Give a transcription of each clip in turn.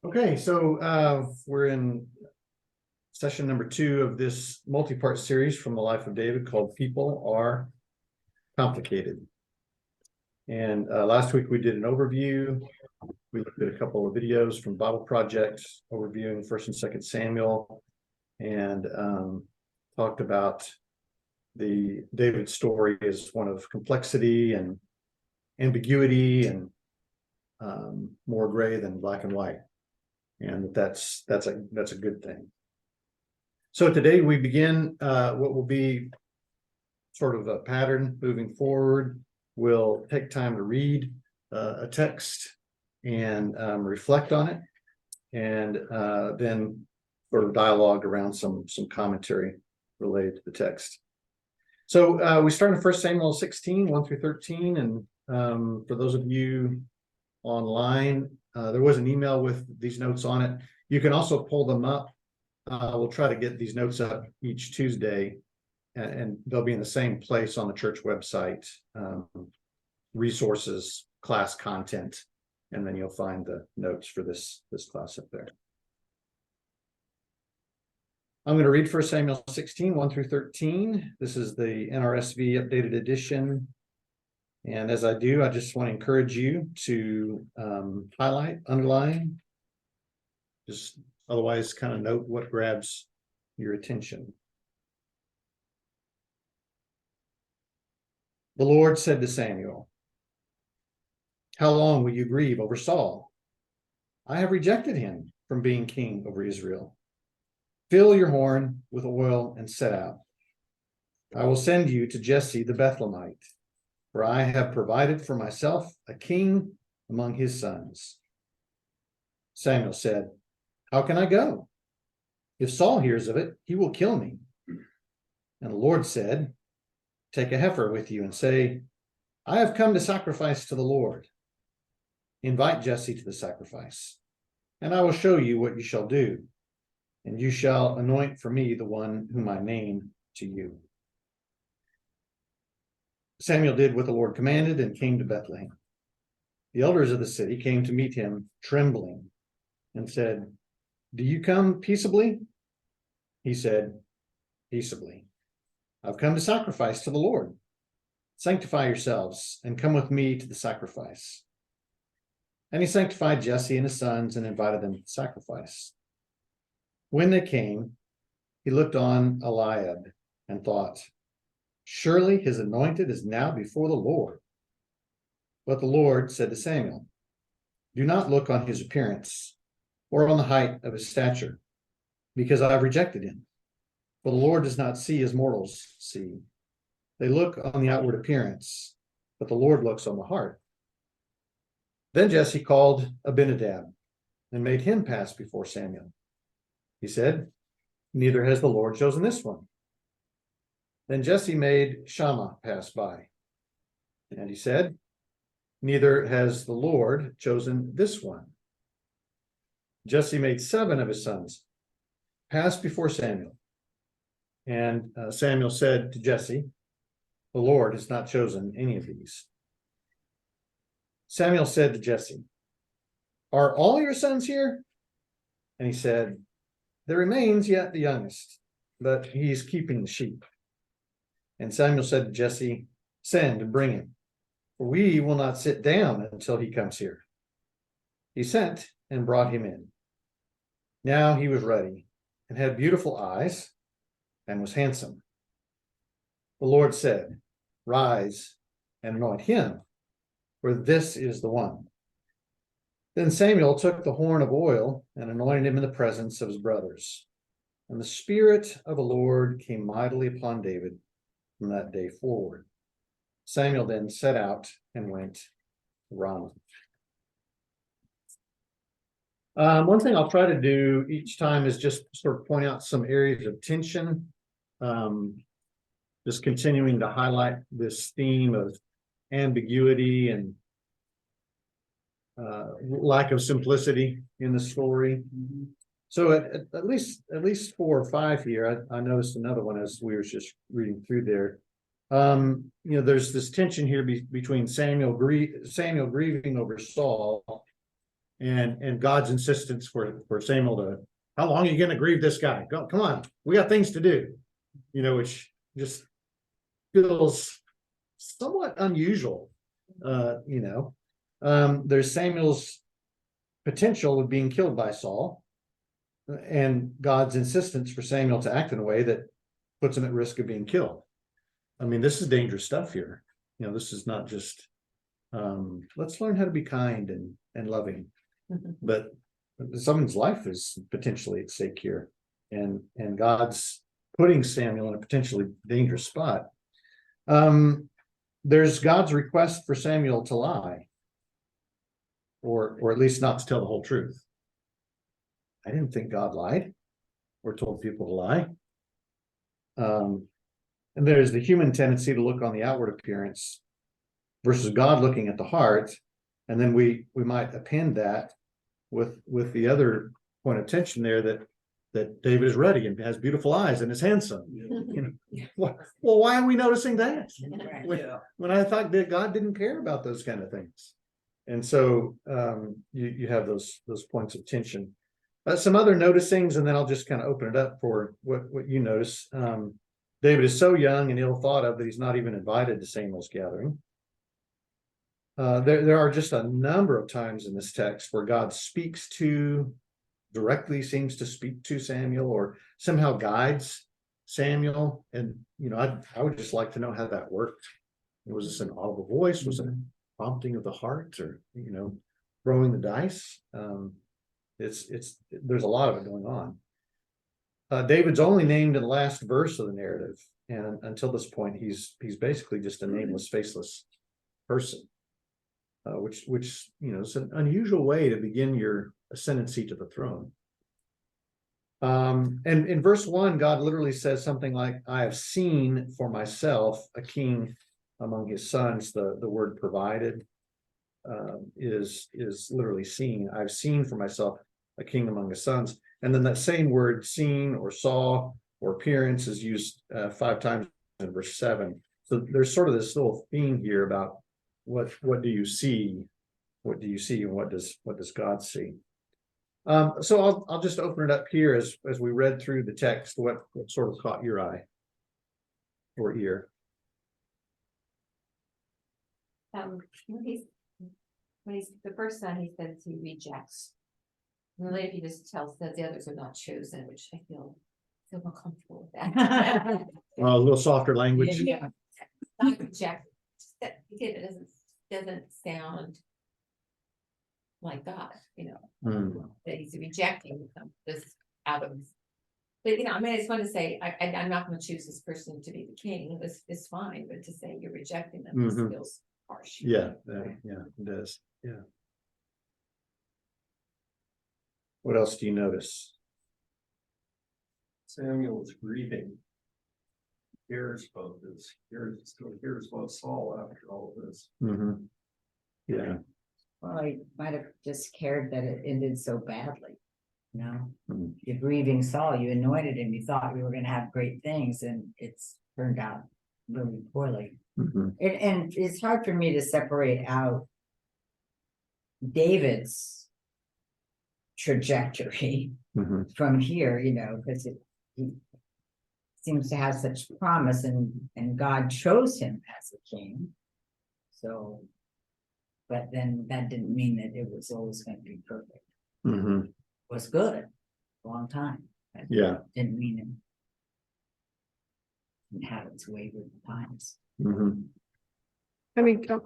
Okay, so we're in session number 2 of this multi-part series from the life of David called People Are Complicated. And last week we did an overview. We looked at a couple of videos from Bible projects overviewing 1st and 2nd Samuel, and talked about the David story as one of complexity and ambiguity and more gray than black and white. And that's a good thing. So today we begin what will be sort of a pattern moving forward. We'll take time to read a text and reflect on it, and then sort of dialogue around some commentary related to the text. So we start in 1 Samuel 16, 1 through 13, and for those of you online, there was an email with these notes on it. You can also pull them up. We'll try to get these notes up each Tuesday, and they'll be in the same place on the church website, resources, class content, and then you'll find the notes for this class up there. I'm going to read 1 Samuel 16, 1 through 13. This is the NRSV updated edition. And as I do, I just want to encourage you to highlight, underline, just otherwise kind of note what grabs your attention. The Lord said to Samuel, "How long will you grieve over Saul? I have rejected him from being king over Israel. Fill your horn with oil and set out. I will send you to Jesse the Bethlehemite, for I have provided for myself a king among his sons." Samuel said, "How can I go? If Saul hears of it, he will kill me." And the Lord said, "Take a heifer with you and say, 'I have come to sacrifice to the Lord.' Invite Jesse to the sacrifice, and I will show you what you shall do, and you shall anoint for me the one whom I name to you." Samuel did what the Lord commanded and came to Bethlehem. The elders of the city came to meet him, trembling, and said, "Do you come peaceably?" He said, "Peaceably. I've come to sacrifice to the Lord. Sanctify yourselves and come with me to the sacrifice." And he sanctified Jesse and his sons and invited them to the sacrifice. When they came, he looked on Eliab and thought, "Surely his anointed is now before the Lord." But the Lord said to Samuel, "Do not look on his appearance or on the height of his stature, because I have rejected him. For the Lord does not see as mortals see. They look on the outward appearance, but the Lord looks on the heart." Then Jesse called Abinadab and made him pass before Samuel. He said, "Neither has the Lord chosen this one." Then Jesse made Shammah pass by, and he said, "Neither has the Lord chosen this one." Jesse made 7 of his sons pass before Samuel, and Samuel said to Jesse, "The Lord has not chosen any of these." Samuel said to Jesse, "Are all your sons here?" And he said, "There remains yet the youngest, but he is keeping the sheep." And Samuel said to Jesse, "Send and bring him, for we will not sit down until he comes here." He sent and brought him in. Now he was ruddy and had beautiful eyes and was handsome. The Lord said, "Rise and anoint him, for this is the one." Then Samuel took the horn of oil and anointed him in the presence of his brothers. And the Spirit of the Lord came mightily upon David from that day forward. Samuel then set out and went to Ramah. One thing I'll try to do each time is just sort of point out some areas of tension, just continuing to highlight this theme of ambiguity and lack of simplicity in the story. So at least 4 or 5 here. I noticed another one as we were just reading through there. There's this tension here between Samuel grieving over Saul and God's insistence for Samuel to, how long are you going to grieve this guy? Go, come on, we got things to do, which just feels somewhat unusual. There's Samuel's potential of being killed by Saul, and God's insistence for Samuel to act in a way that puts him at risk of being killed. I mean, this is dangerous stuff here. This is not just let's learn how to be kind and loving, but someone's life is potentially at stake here, and God's putting Samuel in a potentially dangerous spot. There's God's request for Samuel to lie, or at least not to tell the whole truth. I didn't think God lied or told people to lie. And there's the human tendency to look on the outward appearance versus God looking at the heart. And then we might append that with the other point of tension there, that David is ruddy and has beautiful eyes and is handsome. Well, why are we noticing that? When I thought that God didn't care about those kind of things. And so you have those points of tension. Some other noticings, and then I'll just kind of open it up for what you notice. David is so young and ill thought of that he's not even invited to Samuel's gathering. There are just a number of times in this text where God directly seems to speak to Samuel, or somehow guides Samuel. And, I would just like to know how that worked. Was this an audible voice? Was it a prompting of the heart, or, throwing the dice? There's a lot of it going on. David's only named in the last verse of the narrative, and until this point, he's basically just a nameless, faceless person, which is an unusual way to begin your ascendancy to the throne. And in verse 1, God literally says something like, "I have seen for myself a king among his sons." The word "provided" is literally seen. I've seen for myself a king among his sons. And then that same word "seen" or "saw" or "appearance" is used 5 times in verse 7. So there's sort of this little theme here about what do you see? What do you see, and what does God see? So I'll just open it up here as we read through the text. What sort of caught your eye or ear? When he's the first son, he says he rejects. And later he just tells that the others are not chosen, which I feel more comfortable with that. A little softer language. Yeah. Not reject. It doesn't sound like God, that he's rejecting this out of. But I just want to say I'm not going to choose this person to be the king. It's fine, but to say you're rejecting them feels harsh. Yeah, it does. Yeah. What else do you notice? Samuel is grieving. Hears about Saul after all of this. Yeah. Well, he might have just cared that it ended so badly. You're grieving Saul, you anointed him, you thought we were going to have great things, and it's turned out really poorly. And it's hard for me to separate out David's trajectory from here, because he seems to have such promise, and God chose him as a king. So, but then that didn't mean that it was always going to be perfect. It was good a long time. That didn't mean it didn't have its way with the times. I mean, go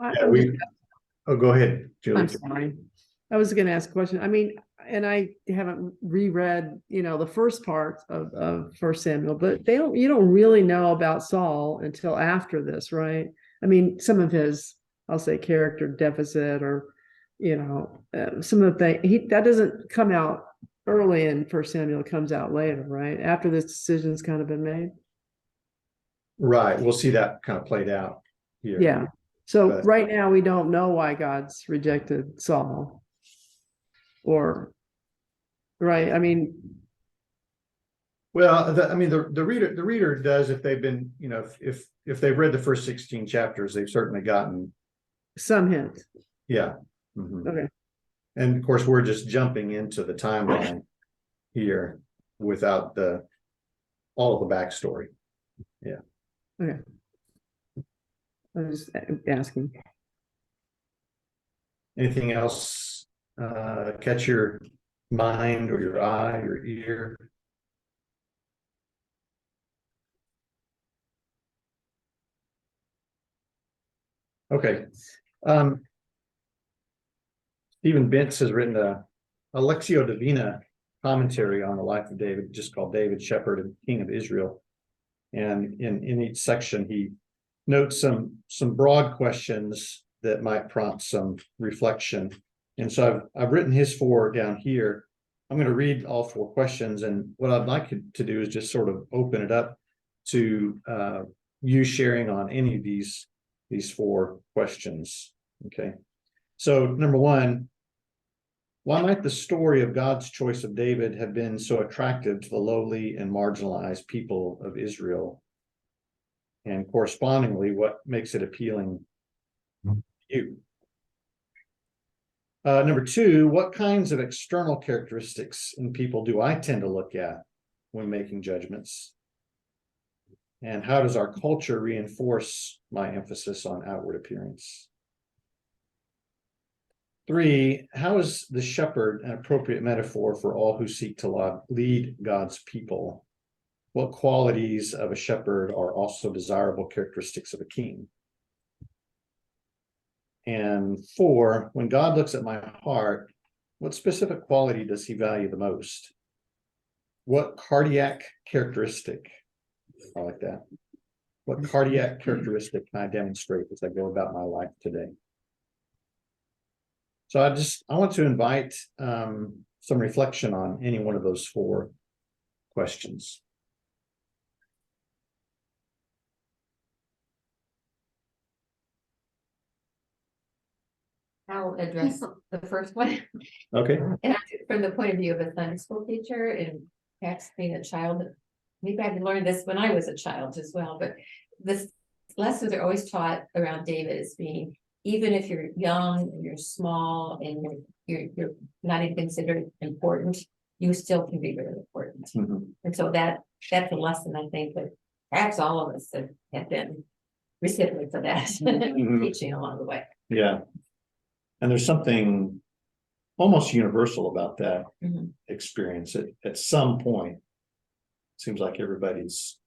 ahead, Julie. I'm sorry. I was going to ask a question. I mean, and I haven't reread, the first part of First Samuel, but you don't really know about Saul until after this, right? I mean, some of his, I'll say, character deficit, or some of the things that doesn't come out early in First Samuel. It comes out later, right? After this decision's kind of been made. Right. We'll see that kind of played out here. Yeah. So right now we don't know why God's rejected Saul. Or, right? I mean, well, the reader does, if they've been, if they've read the first 16 chapters, they've certainly gotten some hint. Yeah. Okay. And of course, we're just jumping into the timeline here without all of the backstory. Okay. I was just asking. Anything else catch your mind or your eye or ear? Okay. Stephen Bentz has written a Lectio Divina commentary on the life of David, just called David, Shepherd and King of Israel. And in each section, he notes some broad questions that might prompt some reflection. And so I've written his 4 down here. I'm going to read all 4 questions, and what I'd like to do is just sort of open it up to you sharing on any of these 4 questions. Okay. So number 1, why might the story of God's choice of David have been so attractive to the lowly and marginalized people of Israel? And correspondingly, what makes it appealing to you? Number 2, what kinds of external characteristics in people do I tend to look at when making judgments? And how does our culture reinforce my emphasis on outward appearance? 3, how is the shepherd an appropriate metaphor for all who seek to lead God's people? What qualities of a shepherd are also desirable characteristics of a king? And 4, when God looks at my heart, what specific quality does he value the most? What cardiac characteristic, I like that. What cardiac characteristic can I demonstrate as I go about my life today? So I want to invite some reflection on any one of those 4 questions. I'll address the first one. Okay. And from the point of view of a Sunday school teacher and perhaps being a child, maybe I learned this when I was a child as well, but this lessons are always taught around David as being, even if you're young and you're small and you're not even considered important, you still can be very important. And so that's a lesson I think that perhaps all of us have been recipients of that teaching along the way. Yeah. And there's something almost universal about that experience at some point. It seems like everybody's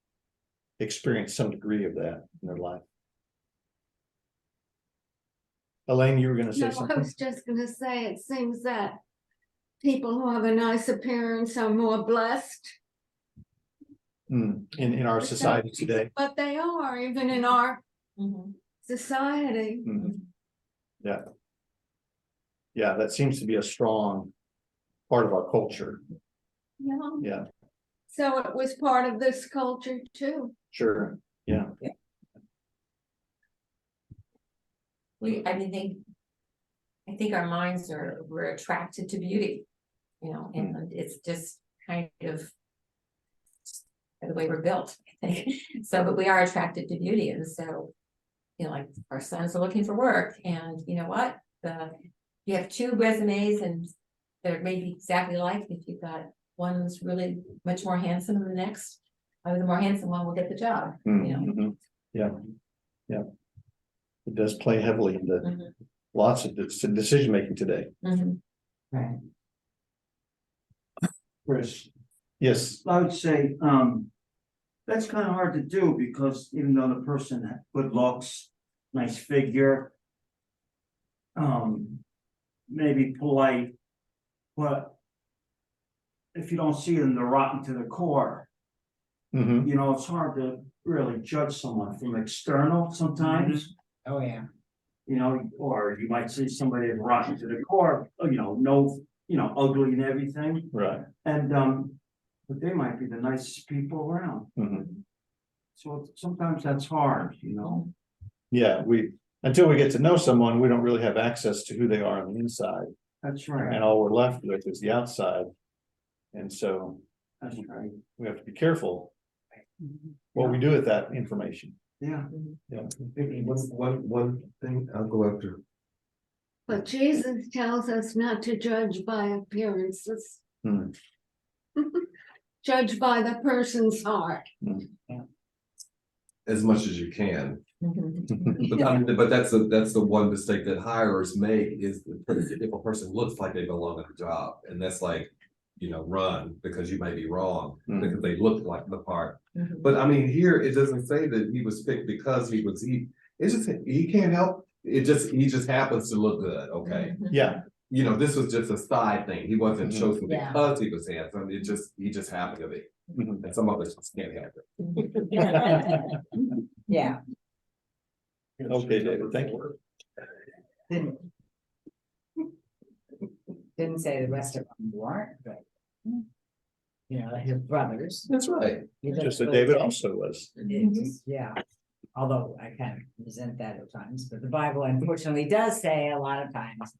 experienced some degree of that in their life. Elaine, you were going to say No, something? I was just gonna say, it seems that people who have a nice appearance are more blessed. In our society today. But they are, even in our Mhm. society. Yeah. Yeah, that seems to be a strong part of our culture. Yeah. Yeah, So it was part of this culture too. sure. Yeah. I think our minds we're attracted to beauty, and it's just kind of the way we're built, I think. So, but we are attracted to beauty, and so, like our sons are looking for work, and you know what? You have 2 resumes, and they're maybe exactly like. If you've got one's really much more handsome than the next, the more handsome one will get the job. Yeah. Yeah. It does play heavily into lots of decision making today. Right. Chris, Yes. I would say, that's kind of hard to do because even though the person had good looks, nice figure, maybe polite, but if you don't see them, they're rotten to the core. It's hard to really judge someone from external sometimes. Oh, yeah. Or you might see somebody as rotten to the core, ugly and everything. Right. And, but they might be the nicest people around. So sometimes that's hard. Yeah, until we get to know someone, we don't really have access to who they are on the inside. That's right. And all we're left with is the outside. And so That's right. we have to be careful what we do with that information. Yeah. Yeah. One thing, I'll go after. But Jesus tells us not to judge by appearances. Hmm. Judge by the person's heart. as much as you can. Mhm. But I mean, but that's the one mistake that hirers make is if a person looks like they belong at a job, and that's like, run because you may be wrong because they look like the part. Mhm. But I mean, here it doesn't say that he was picked because it's just he can't help. He just happens to look good. Okay. Mhm. Yeah, This was just a side thing. He wasn't Mhm. chosen Yeah. because he was handsome. He just happened to be. Mhm. And some of us just can't help it. Yeah, Okay, David, thank you. didn't. Didn't say the rest of them weren't, but. His brothers. That's right. Just that David also was. Yeah, although I kind of resent that at times, but the Bible unfortunately does say a lot of times.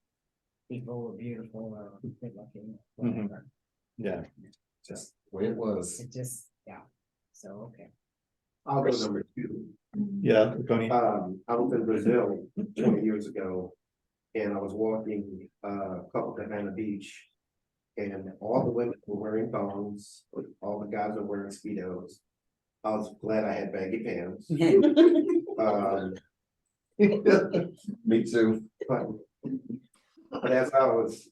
People were beautiful or good looking, whatever. Yeah. Just the way it was. It just, yeah, so, okay. I'll go number two. Yeah, Tony. I was in Brazil 20 years ago. And I was walking, Copacabana Beach. And all the women were wearing thongs, all the guys were wearing Speedos. I was glad I had baggy pants. Me too. But as I was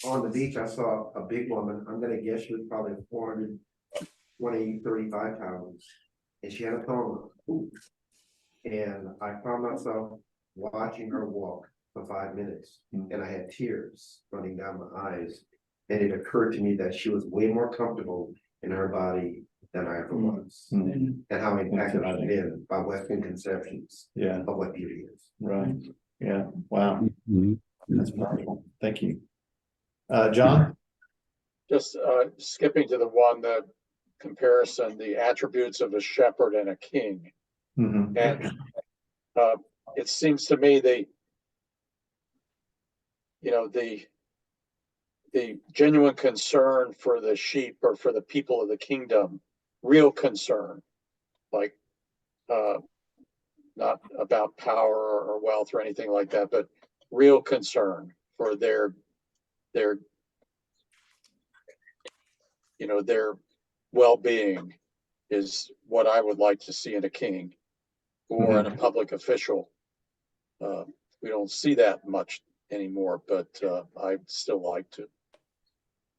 on the beach, I saw a big woman. I'm gonna guess she was probably 420, 35 pounds. And she had a thong on. And I found myself watching her walk for 5 minutes. And I had tears running down my eyes. And it occurred to me that she was way more comfortable in her body than I ever was. Mhm. And how impacted I've been by Western conceptions Yeah, of what beauty is. right. Yeah, wow. That's powerful. Thank you. John? Just skipping to the comparison, the attributes of a shepherd and a king. Mhm. And it seems to me the genuine concern for the sheep or for the people of the kingdom, real concern, like not about power or wealth or anything like that, but real concern for their well-being is what I would like to see in a king or in a public official. We don't see that much anymore, but I'd still like to.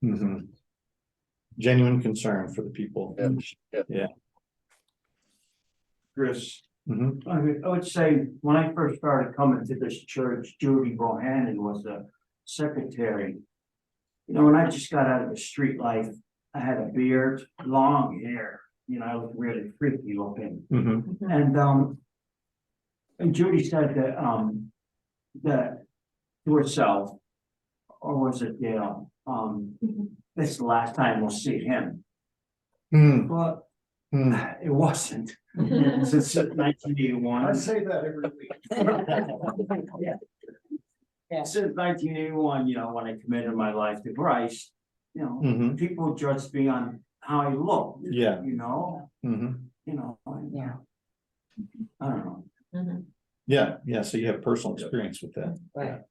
Mhm. Genuine concern for the people. Yeah. Chris, Mhm. I would say, when I first started coming to this church, Judy Bohannon was the secretary. When I just got out of the street life, I had a beard, long hair, I was really freaky looking. Mhm. And Judy said that to herself, or was it Dale, this is the last time we'll see him, Hmm. but Hmm. it wasn't. Since 1981. say that every week. Since 1981, when I committed my life to Christ, Mhm. people judged me on how I look. Yeah. And, Yeah. I don't know. Mhm. Yeah, yeah, so you have personal experience with that. Right.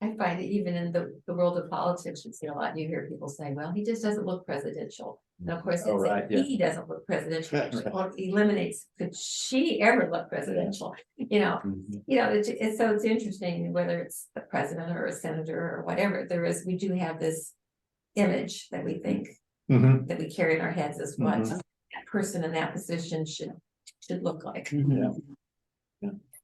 I find that even in the world of politics, you see a lot, you hear people say, well, he just doesn't look presidential. And of course, Oh, it's right, yeah. he doesn't look presidential, Right. or eliminates, could she ever look presidential? Mhm. So it's interesting whether it's the president or a senator or whatever, we do have this image that we think, Mhm. that we carry in our heads as what Mhm. that person in that position should look like. Yeah.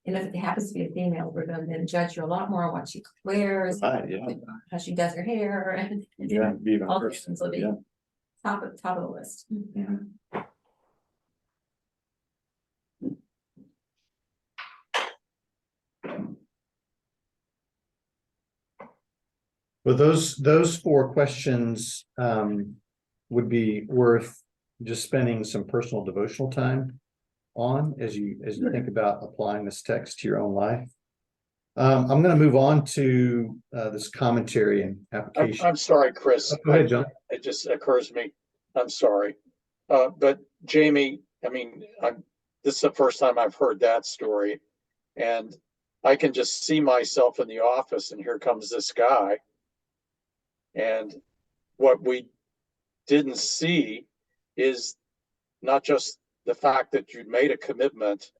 And if it happens to be a female, we're gonna then judge her a lot more on what she wears, Right, yeah. how she does her hair, and Yeah, be even all worse. things will be Yeah. top of the list. Well, those 4 questions would be worth just spending some personal devotional time on as you think about applying this text to your own life. I'm going to move on to this commentary and application. I'm sorry, Chris. Go ahead, John. It just occurs to me, I'm sorry. But Jamie, I mean, this is the first time I've heard that story. And I can just see myself in the office, and here comes this guy. And what we didn't see is not just the fact that you'd made a commitment,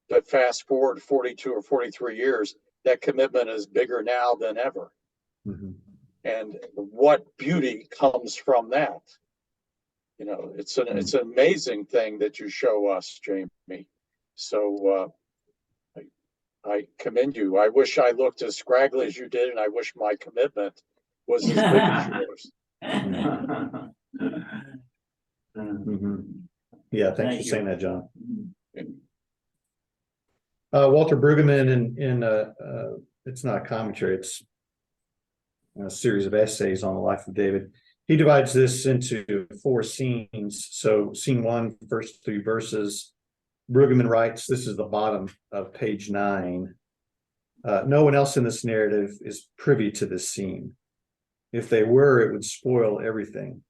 but fast forward 42 or 43 years, that commitment is bigger now than ever. Mhm. And what beauty comes from that? You know, it's an amazing thing that you show us, Jamie. So I commend you. I wish I looked as scraggly as you did, and I wish my commitment was as big as yours. Mhm. Yeah, thanks Thank for you. saying that, John. Walter Brueggemann it's not a commentary, it's a series of essays on the life of David. He divides this into 4 scenes. So scene 1, first 3 verses, Brueggemann writes, this is the bottom of page 9. No one else in this narrative is privy to this scene. If they were, it would spoil everything.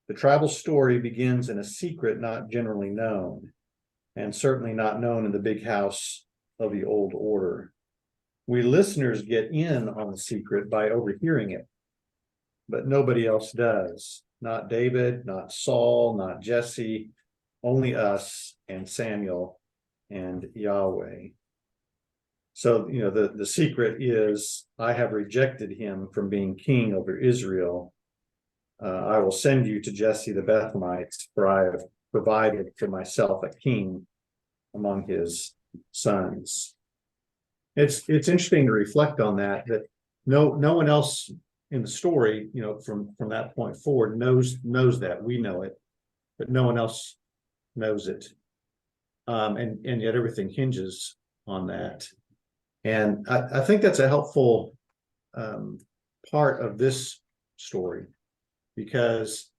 The travel story begins in a secret not generally known, and certainly not known in the big house of the old order. We listeners get in on the secret by overhearing it, but nobody else does. Not David, not Saul, not Jesse, only us and Samuel and Yahweh. So, you know, the secret is, I have rejected him from being king over Israel. I will send you to Jesse the Bethlehemite, for I have provided for myself a king among his sons. It's interesting to reflect on that no one else in the story, you know, from that point forward knows that. We know it, but no one else knows it. And yet everything hinges on that. And I think that's a helpful part of this story, because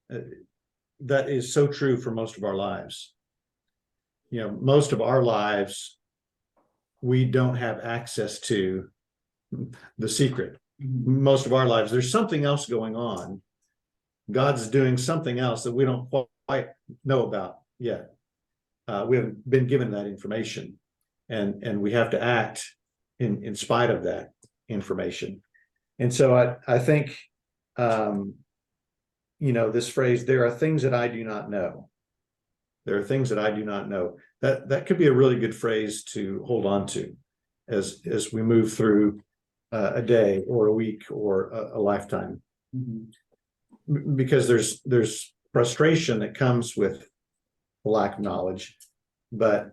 that is so true for most of our lives. You know, most of our lives, we don't have access to the secret. Most of our lives, there's something else going on. God's doing something else that we don't quite know about yet. We haven't been given that information, and we have to act in spite of that information. And so I think, you know, this phrase, there are things that I do not know. There are things that I do not know. That could be a really good phrase to hold on to as we move through a day or a week or a lifetime. Because there's frustration that comes with lack of knowledge, but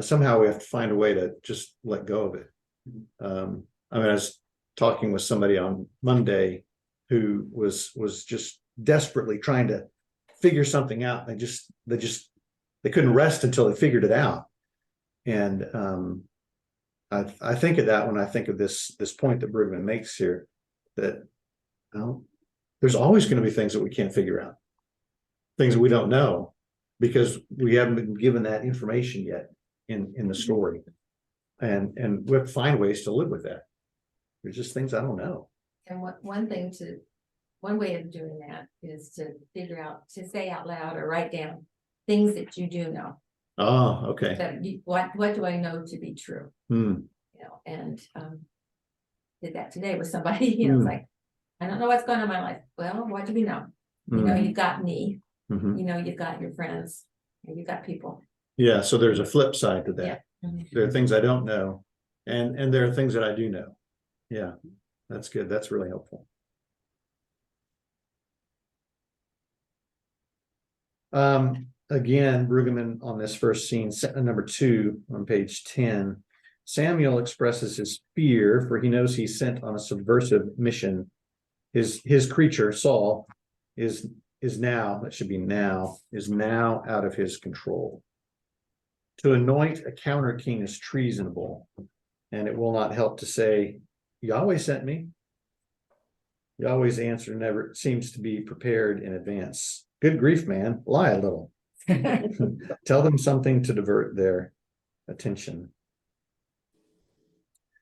somehow we have to find a way to just let go of it. I mean, I was talking with somebody on Monday who was just desperately trying to figure something out. They couldn't rest until they figured it out. And I think of that when I think of this point that Brueggemann makes here, that there's always going to be things that we can't figure out, things that we don't know, because we haven't been given that information yet in the story. And we have to find ways to live with that. There's just things I don't know. And one way of doing that is to figure out, to say out loud or write down things that you do know. Oh, okay. That what do I know to be true? Hmm. You know, and did that today with somebody, you know, it's like, I don't know what's going on in my life. Well, what do we know? You know, you've got me, Mhm. you know, you've got your friends, and you've got people. Yeah, so there's a flip side to that. Yeah. Mhm. There are things I don't know, and there are things that I do know. Yeah, that's good. That's really helpful. Again, Brueggemann on this first scene, number 2 on page 10, Samuel expresses his fear, for he knows he's sent on a subversive mission. His creature, Saul, is now, that should be now, is now out of his control. To anoint a counter king is treasonable, and it will not help to say, Yahweh sent me. Yahweh's answer never seems to be prepared in advance. Good grief, man, lie a little. Tell them something to divert their attention.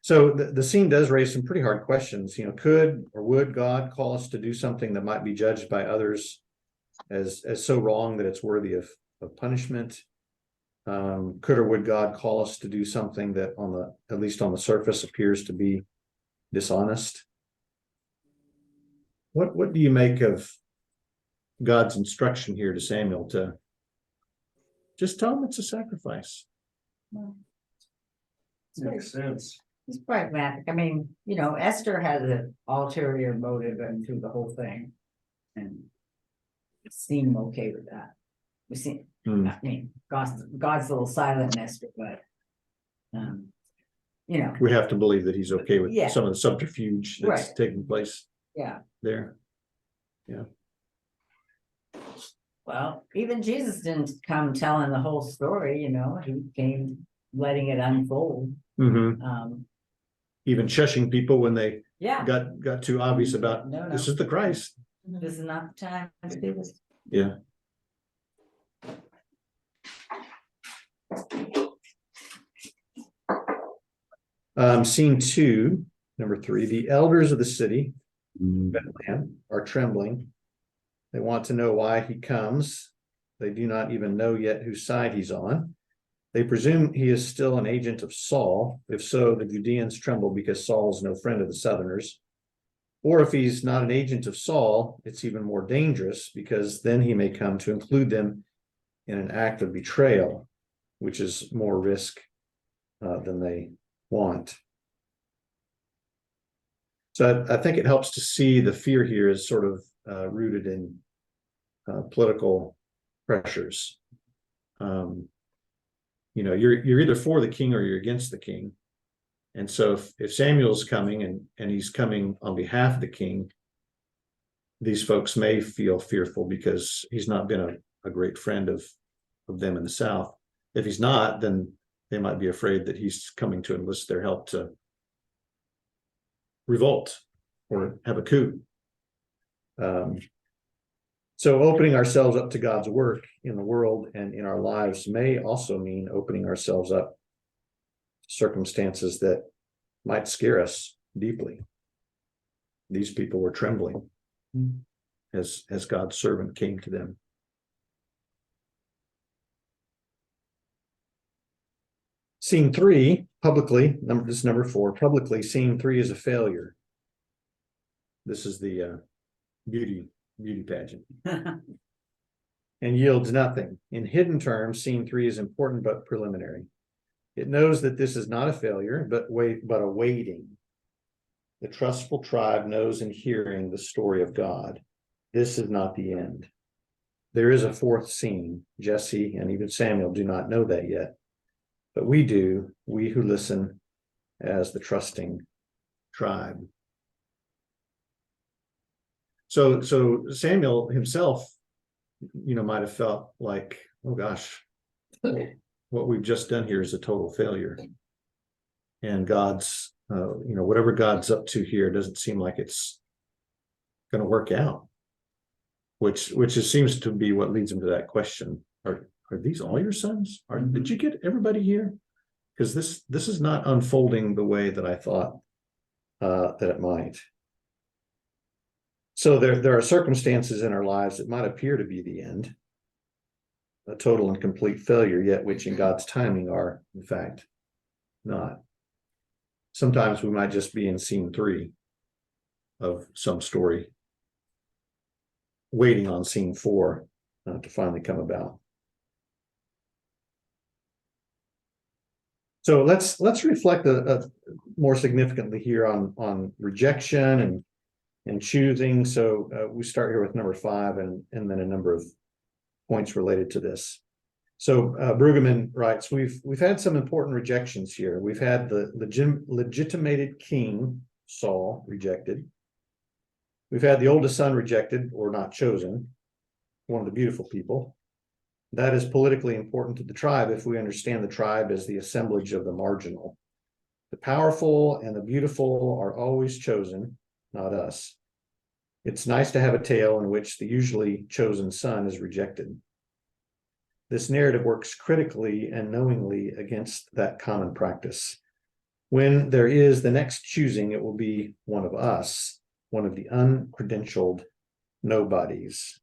So the scene does raise some pretty hard questions. You know, could or would God call us to do something that might be judged by others as so wrong that it's worthy of punishment? Could or would God call us to do something that at least on the surface appears to be dishonest? What do you make of God's instruction here to Samuel to just tell him it's a sacrifice? Makes sense. It's pragmatic. I mean, Esther has an ulterior motive into the whole thing. And seem okay with that. We seem, I mean, God's a little silent in Esther, but. We have to believe that he's okay with Yeah. some of the subterfuge that's Right. taking place Yeah, there. well, even Jesus didn't come telling the whole story, he came letting it unfold. Even shushing people when they Yeah, got too obvious about No, this no. is the Christ. this is not the time to do this. Yeah. Scene 2, number 3, the elders of the city, Bethlehem, are trembling. They want to know why he comes. They do not even know yet whose side he's on. They presume he is still an agent of Saul. If so, the Judeans tremble because Saul is no friend of the Southerners. Or if he's not an agent of Saul, it's even more dangerous because then he may come to include them in an act of betrayal, which is more risk than they want. So I think it helps to see the fear here is sort of rooted in political pressures. You're either for the king or you're against the king. And so if Samuel's coming and he's coming on behalf of the king, these folks may feel fearful because he's not been a great friend of them in the South. If he's not, then they might be afraid that he's coming to enlist their help to revolt or have a coup. So opening ourselves up to God's work in the world and in our lives may also mean opening ourselves up to circumstances that might scare us deeply. These people were trembling as God's servant came to them. Scene 3, publicly, this is number 4, publicly, scene 3 is a failure. This is the beauty pageant. And yields nothing. In hidden terms, scene 3 is important but preliminary. It knows that this is not a failure, but a waiting. The trustful tribe knows in hearing the story of God. This is not the end. There is a 4th scene. Jesse and even Samuel do not know that yet. But we do, we who listen as the trusting tribe. So Samuel himself, might have felt like, oh gosh, what we've just done here is a total failure. And God's, whatever God's up to here doesn't seem like it's going to work out. Which seems to be what leads him to that question. Are these all your sons? Did you get everybody here? Because this is not unfolding the way that I thought that it might. So there are circumstances in our lives that might appear to be the end, a total and complete failure, yet which in God's timing are, in fact, not. Sometimes we might just be in scene 3 of some story, waiting on scene 4 to finally come about. So let's reflect more significantly here on rejection and choosing. So we start here with number 5 and then a number of points related to this. So Brueggemann writes, we've had some important rejections here. We've had the legitimated king, Saul, rejected. We've had the oldest son rejected or not chosen, one of the beautiful people. That is politically important to the tribe if we understand the tribe as the assemblage of the marginal. The powerful and the beautiful are always chosen, not us. It's nice to have a tale in which the usually chosen son is rejected. This narrative works critically and knowingly against that common practice. When there is the next choosing, it will be one of us, one of the uncredentialed nobodies.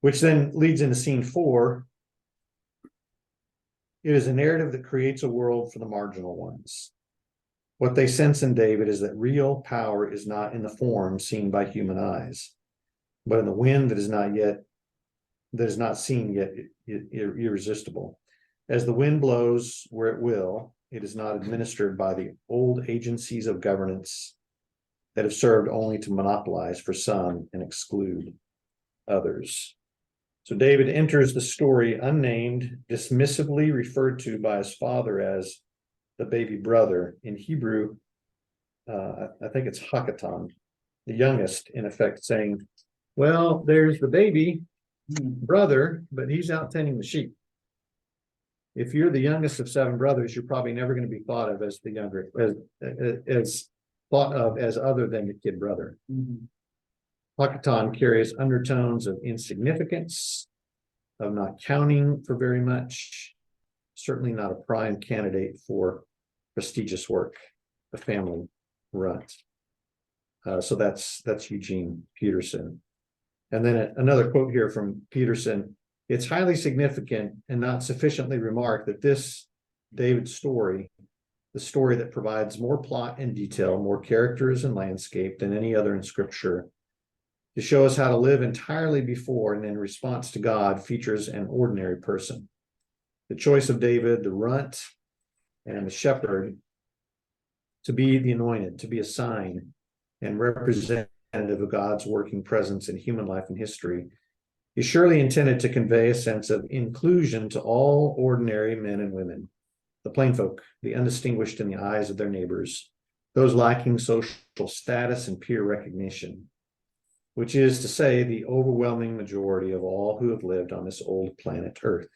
Which then leads into scene 4, It is a narrative that creates a world for the marginal ones. What they sense in David is that real power is not in the form seen by human eyes, but in the wind that is not seen yet irresistible. As the wind blows where it will, it is not administered by the old agencies of governance that have served only to monopolize for some and exclude others. So David enters the story unnamed, dismissively referred to by his father as the baby brother. In Hebrew, I think it's Hakatan, the youngest, in effect, saying, well, there's the baby brother, but he's out tending the sheep. If you're the youngest of 7 brothers, you're probably never going to be thought of as the younger, as thought of as other than the kid brother. Hakatan carries undertones of insignificance, of not counting for very much, certainly not a prime candidate for prestigious work, the family runt. So that's Eugene Peterson. And then another quote here from Peterson: it's highly significant and not sufficiently remarked that this David story, the story that provides more plot and detail, more characters and landscape than any other in scripture, to show us how to live entirely before and in response to God, features an ordinary person. The choice of David, the runt and the shepherd, to be the anointed, to be a sign and representative of God's working presence in human life and history, is surely intended to convey a sense of inclusion to all ordinary men and women, the plain folk, the undistinguished in the eyes of their neighbors, those lacking social status and peer recognition, which is to say, the overwhelming majority of all who have lived on this old planet Earth.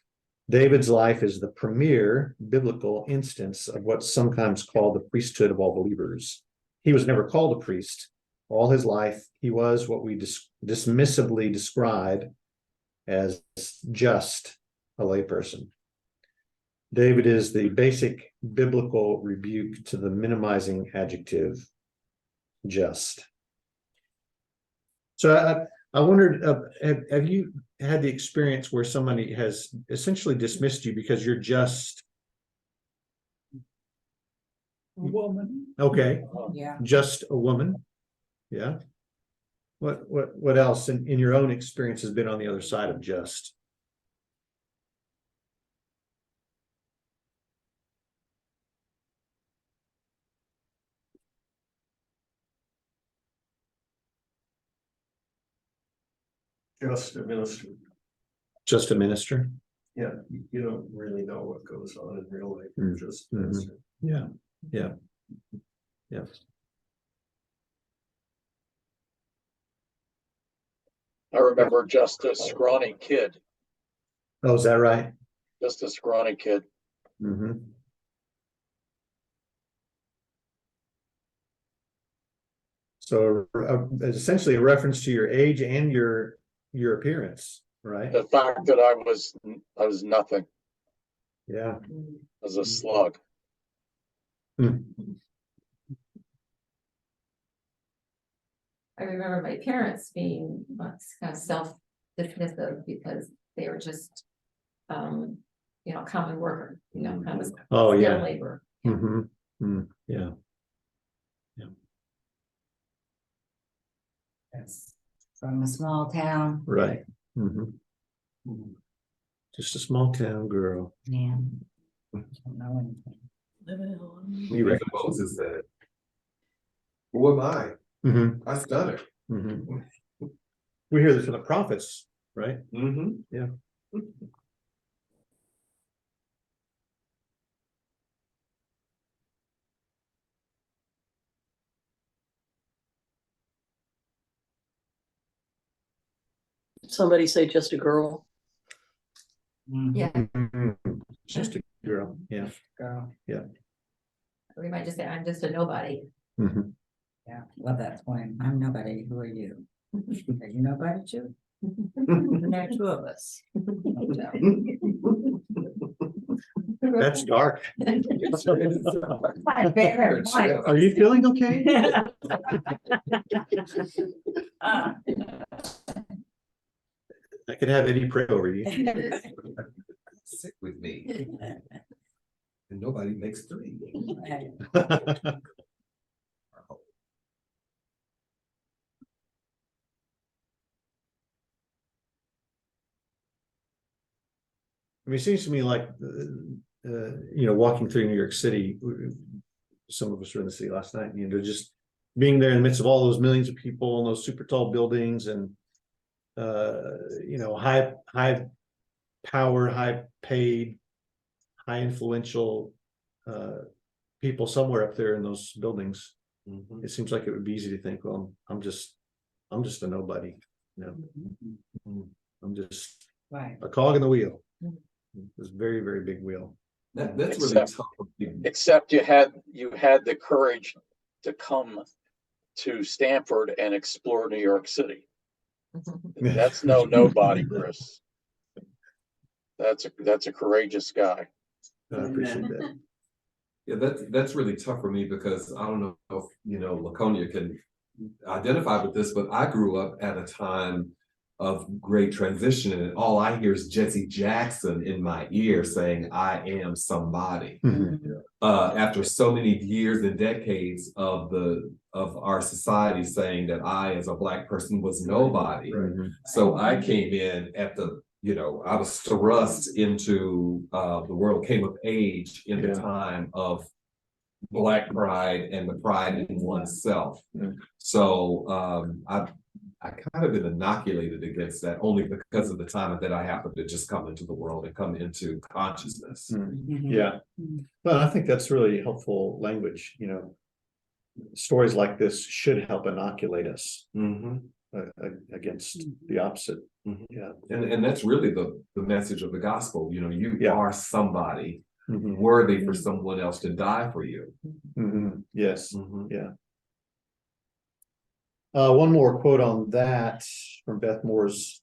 David's life is the premier biblical instance of what's sometimes called the priesthood of all believers. He was never called a priest. All his life, he was what we dismissively describe as just a layperson. David is the basic biblical rebuke to the minimizing adjective just. So I wondered, have you had the experience where somebody has essentially dismissed you because you're just A woman. okay, Yeah. just a woman? Yeah. What else in your own experience has been on the other side of just? Just a minister. Just a minister? Yeah, you don't really know what goes on in real life. Mm. Just Mhm. minister. Yeah. Yeah. Yeah. I remember just a scrawny kid, Oh, is that right? just a scrawny kid. Mm-hmm. So essentially a reference to your age and your appearance, right? The fact that I was nothing, Yeah. as a slug. Hmm. I remember my parents being kind of self-dismissive because they were just, common worker, kind of Oh, skilled yeah. labor. Mm-hmm. Mm, yeah. Yes. From a small town. Right. Mm-hmm. Just a small town girl. Yeah. Don't know anything. You reckon? Moses said, who am I? Mm-hmm. I stutter. Mm-hmm. We hear this from the prophets, right? Mm-hmm. Yeah. Somebody say just a girl. Yeah, Mm-hmm. Just a girl. Yeah. Girl. we might just say, I'm just a nobody. Mm-hmm. Yeah, love that poem. I'm nobody. Who are you? Are you nobody too? There are 2 of us. That's dark. My favorite one. Are you feeling okay? I could have Eddie pray over you. sit with me. And nobody makes 3. I mean, it seems to me like, walking through New York City, some of us were in the city last night, just being there in the midst of all those millions of people and those super tall buildings and, high power, high paid, high influential, people somewhere up there in those buildings. It seems like it would be easy to think, well, I'm just a nobody, I'm just Right. a cog in the wheel. This very, very big wheel. That's really tough. Except you had the courage to come to Stanford and explore New York City. That's nobody, Chris. That's a courageous guy. I appreciate that. Yeah, that's really tough for me because I don't know if Laconia can identify with this, but I grew up at a time of great transition, and all I hear is Jesse Jackson in my ear saying, "I am somebody." After so many years and decades of our society saying that I, as a Black person, was nobody, so I came in at the I was thrust into the world, came of age in the time of Black pride and the pride in oneself. So I kind of been inoculated against that only because of the time that I happened to just come into the world and come into consciousness. Yeah. Well, I think that's really helpful language. Stories like this should help inoculate us against the opposite. Yeah. And that's really the message of the gospel. You are somebody worthy for someone else to die for you. Yes. Yeah. One more quote on that from Beth Moore's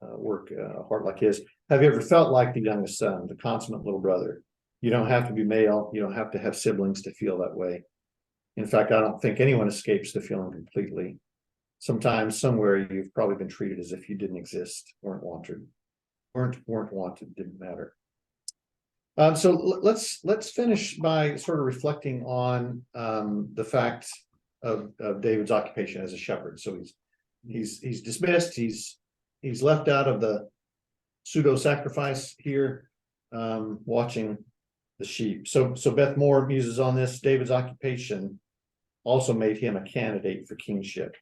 work, Heart Like His. Have you ever felt like the youngest son, the consummate little brother? You don't have to be male. You don't have to have siblings to feel that way. In fact, I don't think anyone escapes the feeling completely. Sometimes, somewhere, you've probably been treated as if you didn't exist, weren't wanted, didn't matter. So let's finish by sort of reflecting on the fact of David's occupation as a shepherd. So he's dismissed. He's left out of the pseudo sacrifice here, watching the sheep. So Beth Moore muses on this. David's occupation also made him a candidate for kingship.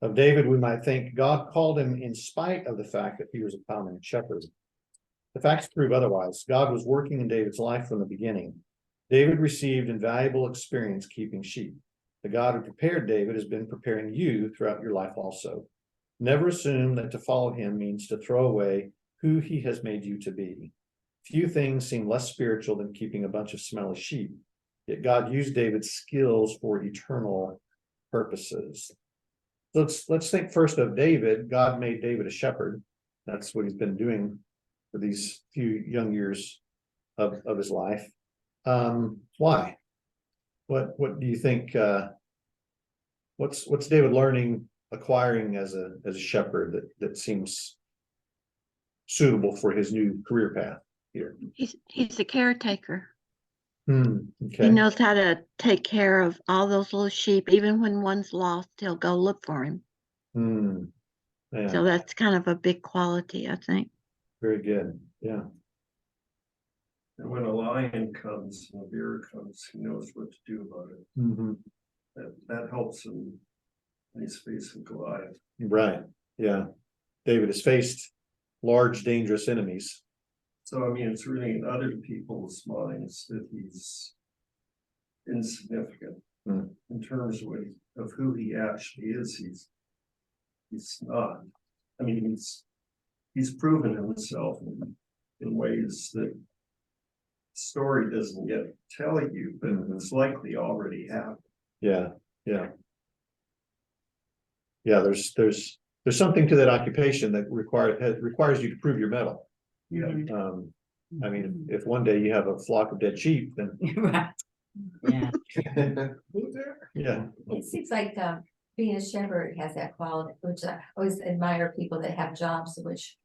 Of David, we might think God called him in spite of the fact that he was a common shepherd. The facts prove otherwise. God was working in David's life from the beginning. David received invaluable experience keeping sheep. The God who prepared David has been preparing you throughout your life also. Never assume that to follow him means to throw away who he has made you to be. Few things seem less spiritual than keeping a bunch of smelly sheep, yet God used David's skills for eternal purposes. Let's think first of David. God made David a shepherd. That's what he's been doing for these few young years of his life. Why? What do you think? What's David learning, acquiring as a shepherd that seems suitable for his new career path here? He's a caretaker. Okay. He knows how to take care of all those little sheep. Even when one's lost, he'll go look for him. Yeah. So that's kind of a big quality, I think. Very good. Yeah. And when a lion comes, and a bear comes, he knows what to do about it. That helps him when he's facing Goliath. Right. Yeah. David has faced large, dangerous enemies. So, I mean, it's really in other people's minds that he's insignificant in terms of who he actually is. He's not. I mean, he's proven himself in ways that story doesn't yet tell you, but it's likely already happened. Yeah. There's something to that occupation that requires you to prove your mettle. I mean, if one day you have a flock of dead sheep, then Yeah. yeah. It seems like being a shepherd has that quality, which I always admire people that have jobs which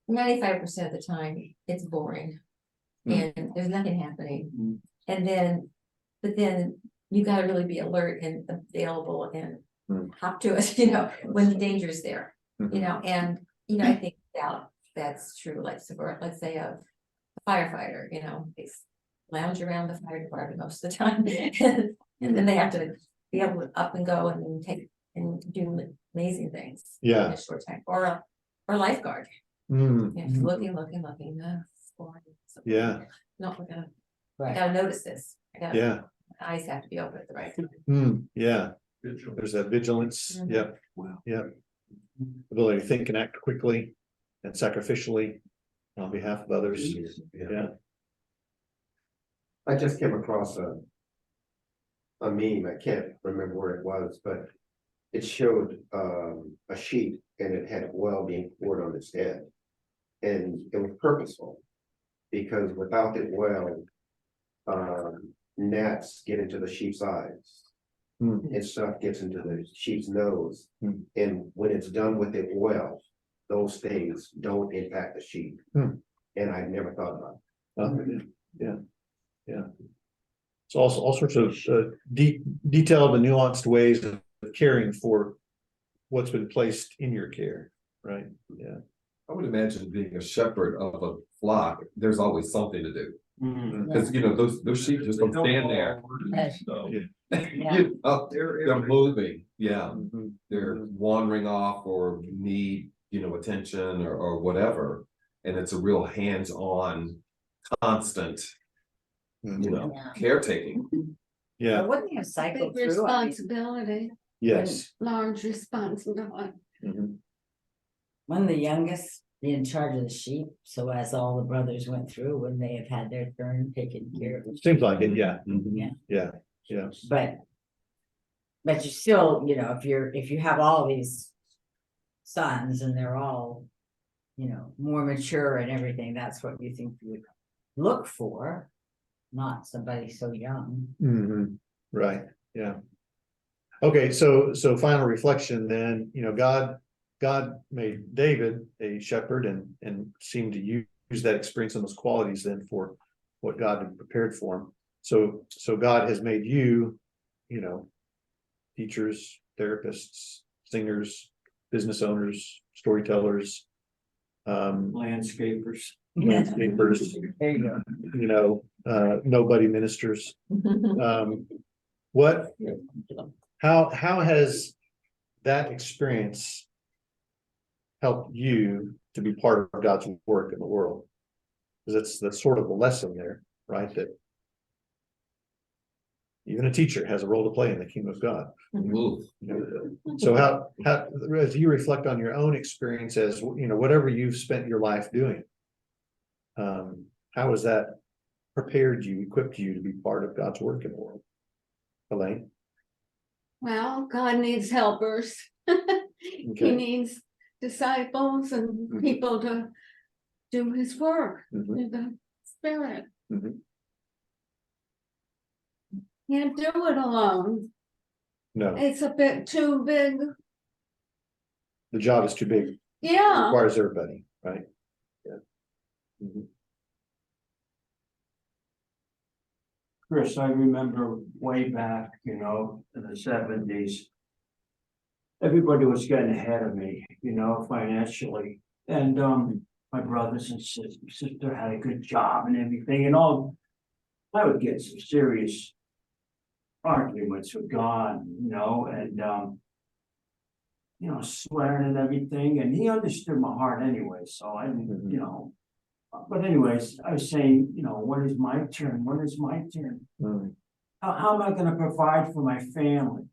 95% of the time, it's boring. Mm. And there's nothing happening. Mm. And then, but then you gotta really be alert and available and Mm. hop to it, you know, when the danger's there, you Mhm. know, and, you know, I think that's true, like, so let's say a firefighter, you know, they lounge around the fire department most of the time. And then they have to be able to up and go and take and do amazing things. Yeah. In a short time, or lifeguard, Mm. you know, looking, it's boring. So, Yeah, no, I Right. gotta notice this, yeah, my eyes have to be open at the right time. yeah, Vigil. there's that vigilance, Mhm. yep, yep. Ability to think and act quickly and sacrificially on behalf of others, yeah. I just came across a meme, I can't remember where it was, but it showed a sheep and it had oil being poured on its head. And it was purposeful, because without the oil, gnats get into the sheep's eyes. Hmm. And stuff gets into the sheep's nose. Hmm. And when it's done with the oil, those things don't impact the sheep. Hmm. And I never thought about it. Yeah. So also all sorts of detailed and nuanced ways of caring for what's been placed in your care, right? Yeah. I would imagine being a shepherd of a flock, there's always something to do. Mhm. Because, you know, those sheep just don't stand there. So, You know, they're moving, yeah. Mhm. They're wandering off or need, you know, attention or whatever. And it's a real hands-on, constant, you know, Yeah. caretaking. Yeah, But wouldn't they have Big cycled through? responsibility, yes. large responsibility. Mhm. When the youngest be in charge of the sheep, so as all the brothers went through, wouldn't they have had their turn taken care of? Seems like it, yeah. Yeah. Yeah, yeah. But you still, you know, if you have all these sons and they're all, you know, more mature and everything, that's what you think you would look for, not somebody so young. Mhm. Right, yeah. Okay, so final reflection then, you know, God made David a shepherd and seemed to use that experience and those qualities then for what God had prepared for him. So God has made you, you know, teachers, therapists, singers, business owners, storytellers, Landscapers. landscapers, There you go. you know, nobody ministers. What, how has that experience helped you to be part of God's work in the world? Because that's sort of the lesson there, right? That even a teacher has a role to play in the kingdom of God. Move. You know? So how, as you reflect on your own experience, as you know, whatever you've spent your life doing, how has that prepared you, equipped you to be part of God's work in the world? Elaine? Well, God needs helpers. He Okay. needs disciples and Mhm. people to do his work Mhm. with the Spirit. Mhm. Can't do it alone. No, It's a bit too big. the job is too big. It Yeah, requires everybody, right? Yeah. Mhm. Chris, I remember way back, you know, in the 70s. Everybody was getting ahead of me, you know, financially. And my brothers and sister had a good job and everything, and all. I would get some serious arguments with God, you know, and you know, swearing and everything, and he understood my heart anyway, so I didn't, you know. But anyways, I was saying, you know, when is my turn? When is my turn? Mhm. How am I gonna provide for my family?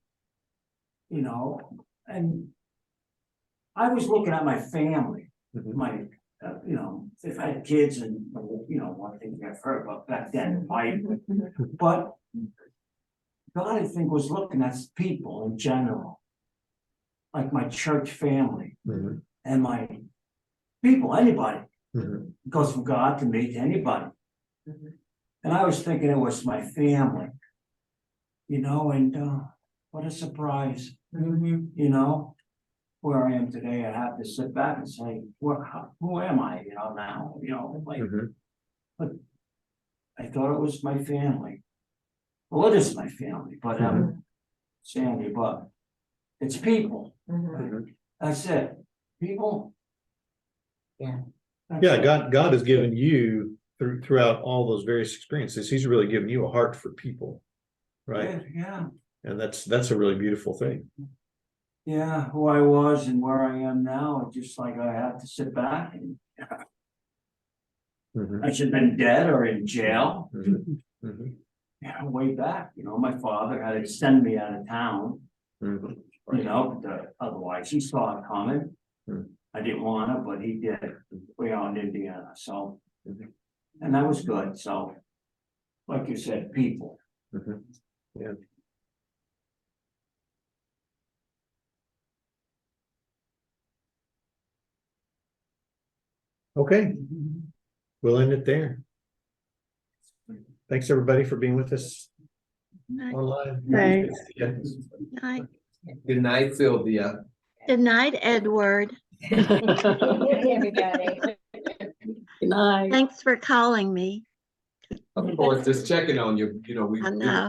You know, and I was looking at my family, Mhm. my, you know, if I had kids and, you know, one thing I've heard about back then, but God, I think, was looking at people in general, like my church family Mhm. and my people, anybody, Mhm. goes from God to me to anybody. And I was thinking it was my family, you know, and what a surprise, you know. where I am today, I have to sit back and say, who am I, now, like, I thought it was my family. Well, it is my family, but, Sandy, but it's people. That's it, people. Yeah. That's Yeah, it. God has given you throughout all those various experiences, he's really given you a heart for people. Right? Yeah, And that's a really beautiful thing. yeah, who I was and where I am now, it's just like I have to sit back and I should have been dead or in jail. Way back, my father had to send me out of town. Otherwise he saw it coming. I didn't want to, but he did. We out in Indiana, so. And that was good, so. Like you said, people. Yeah. Okay, we'll end it there. Thanks, everybody, for being with us online. Thanks. Night. Good night, Sylvia. Good night, Edward. Everybody. Good night. Thanks for calling me. Of course, just checking on you, I know.